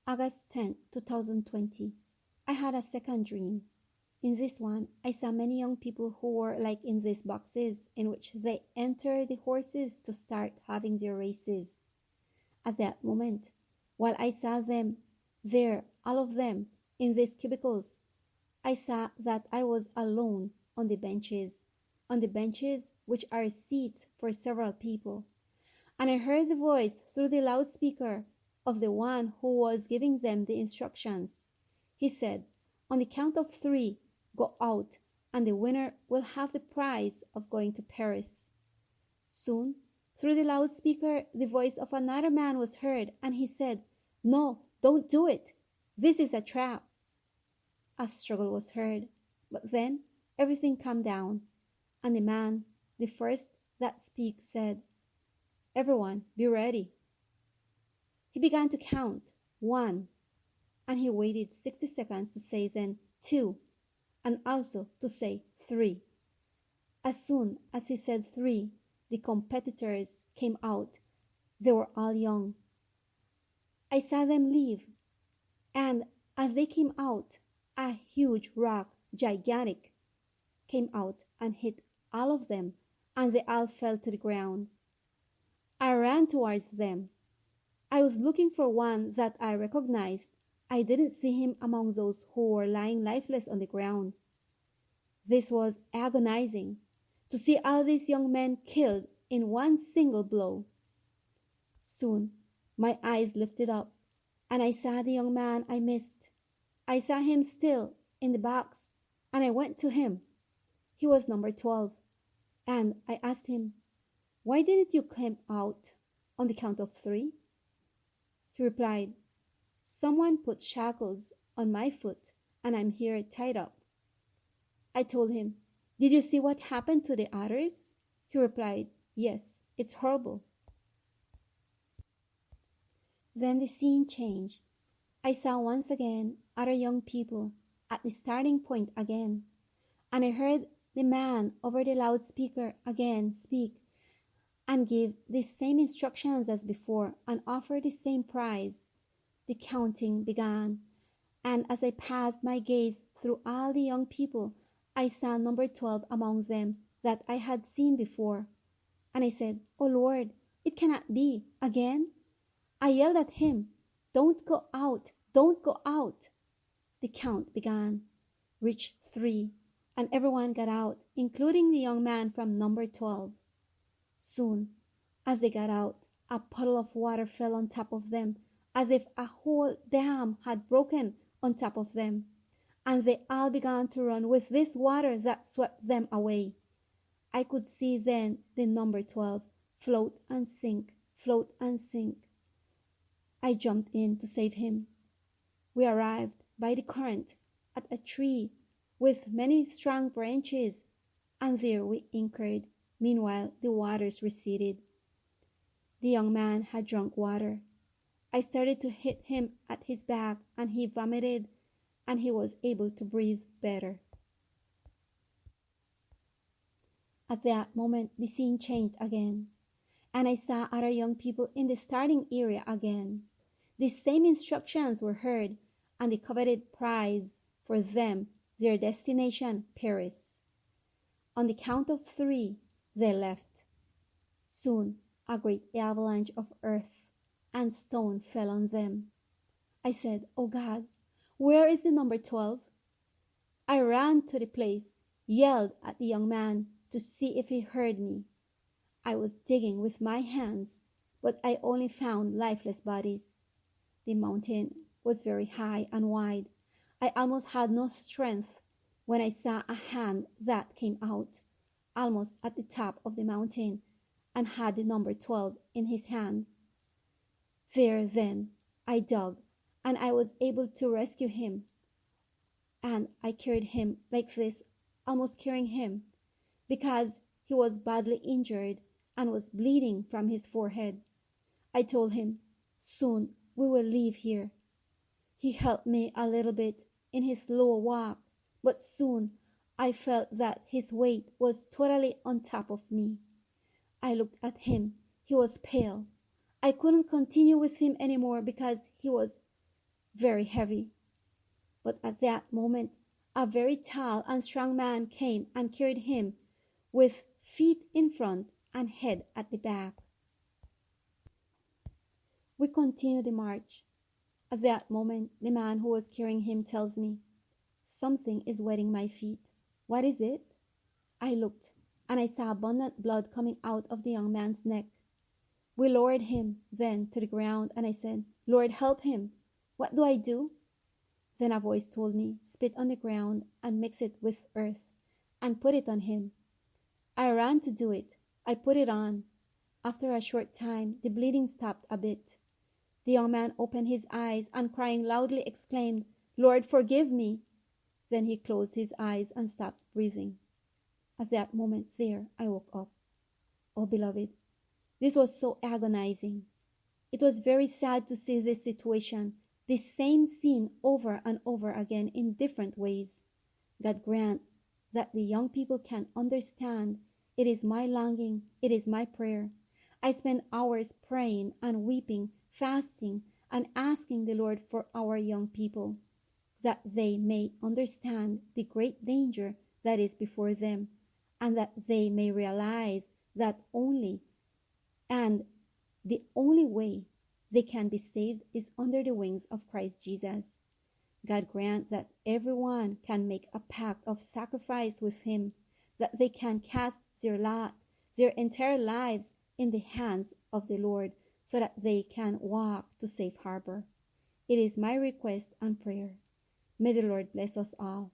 August 10, 2020. I had a second dream. In this one, I saw many young people who were like in these boxes in which they enter the horses to start having their races. At that moment, while I saw them there, all of them, in these cubicles, I saw that I was alone on the benches which are seats for several people. And I heard the voice through the loudspeaker of the one who was giving them the instructions. He said, "On the count of three, go out, and the winner will have the prize of going to Paris." Soon, through the loudspeaker, the voice of another man was heard, and he said, "No, don't do it. This is a trap." A struggle was heard, but then everything calmed down, and the man, the first that speak, said, "Everyone, be ready." He began to count, one, and he waited 60 seconds to say then two, and also to say three. As soon as he said three, the competitors came out. They were all young. I saw them leave, and as they came out, a huge rock, gigantic, came out and hit all of them, and they all fell to the ground. I ran towards them. I was looking for one that I recognized. I didn't see him among those who were lying lifeless on the ground. This was agonizing, to see all these young men killed in one single blow. Soon my eyes lifted up, and I saw the young man I missed. I saw him still in the box, and I went to him. He was number 12, and I asked him, "Why didn't you come out on the count of three?" He replied, "Someone put shackles on my foot, and I'm here tied up." I told him, "Did you see what happened to the others?" He replied, "Yes, it's horrible." Then the scene changed. I saw once again other young people at the starting point again, and I heard the man over the loudspeaker again speak and give the same instructions as before and offer the same prize. The counting began, and as I passed my gaze through all the young people, I saw number 12 among them that I had seen before. And I said, "Oh Lord, it cannot be. Again?" I yelled at him, "Don't go out, don't go out." The count began, reached three, and everyone got out, including the young man from number 12. Soon, as they got out, a puddle of water fell on top of them, as if a whole dam had broken on top of them, and they all began to run with this water that swept them away. I could see then the number 12 float and sink, float and sink. I jumped in to save him. We arrived by the current at a tree with many strong branches, and there we anchored. Meanwhile, the waters receded. The young man had drunk water. I started to hit him at his back, and he vomited, and he was able to breathe better. At that moment, the scene changed again, and I saw other young people in the starting area again. The same instructions were heard, and the coveted prize for them, their destination, Paris. On the count of three, they left. Soon, a great avalanche of earth and stone fell on them. I said, "Oh God, where is the number 12? I ran to the place, yelled at the young man to see if he heard me. I was digging with my hands, but I only found lifeless bodies. The mountain was very high and wide. I almost had no strength when I saw a hand that came out, almost at the top of the mountain, and had the number 12 in his hand. There then I dug, and I was able to rescue him. And I carried him like this, almost carrying him, because he was badly injured and was bleeding from his forehead. I told him, "Soon we will leave here." He helped me a little bit in his slow walk, but soon I felt that his weight was totally on top of me. I looked at him. He was pale. I couldn't continue with him anymore because he was very heavy. But at that moment, a very tall and strong man came and carried him with feet in front and head at the back. We continue the march. At that moment, the man who was carrying him tells me, "Something is wetting my feet." "What is it?" I looked, and I saw abundant blood coming out of the young man's neck. We lowered him then to the ground, and I said, "Lord, help him." "What do I do?" Then a voice told me, "Spit on the ground and mix it with earth, and put it on him." I ran to do it. I put it on. After a short time, the bleeding stopped a bit. The young man opened his eyes and crying loudly exclaimed, "Lord, forgive me." Then he closed his eyes and stopped breathing. At that moment there, I woke up. Oh, beloved, this was so agonizing. It was very sad to see this situation, this same scene over and over again in different ways. God grant that the young people can understand. It is my longing, it is my prayer. I spend hours praying and weeping, fasting, and asking the Lord for our young people, that they may understand the great danger that is before them, and that they may realize that the only way they can be saved is under the wings of Christ Jesus. God grant that everyone can make a pact of sacrifice with Him, that they can cast their lot, their entire lives in the hands of the Lord, so that they can walk to safe harbor. It is my request and prayer. May the Lord bless us all.